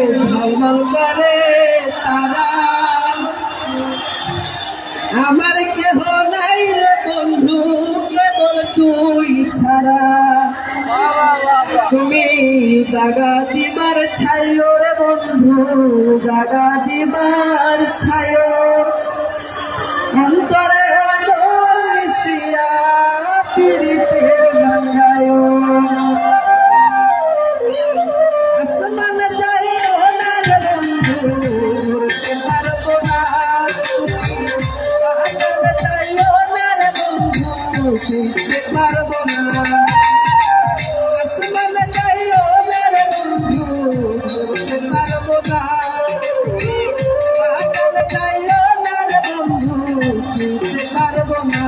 ঝলমল করে তারা। আমার কেহ নাই রে বন্ধু কেবল তুই ছাড়া। তুমি দাগা দিবার ছাইও রে বন্ধু, দাগা দিবার ছাইও। অন্তরে মিশিয়া পিরিতের গঙ্গায়ও। আসমান যাইও না রে বন্ধু, উড়তে পারবো না। পাতাল যাইও না রে বন্ধু, ছুঁতে পারবো না। আসমান যাইও না রে বন্ধু, উড়তে পারবো না। পাতাল যাইও না রে বন্ধু, ছুঁতে পারবো না।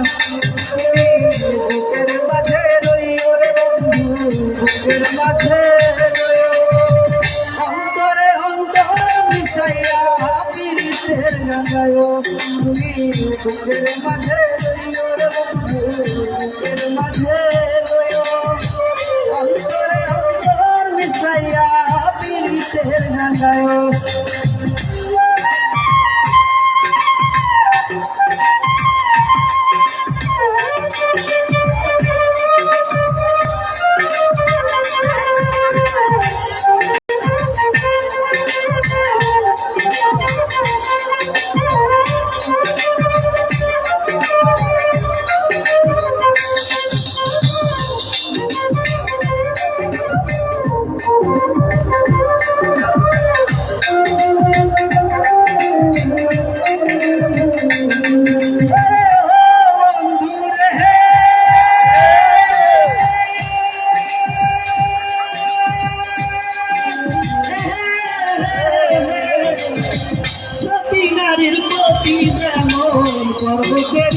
বুকের মাঝে রইও রে বন্ধু, বুকের মাঝে রইও। অন্তরে অন্তর মিশাইয়া পিরিতের গঙ্গায়ও। তুমি বুকের মাঝে রইও রে বন্ধু, বুকের মাঝে রইও। অন্তরে অন্তর মিশাইয়া পিরিতের গঙ্গায়ও। সতী নারীর প্রতি যেমন করবে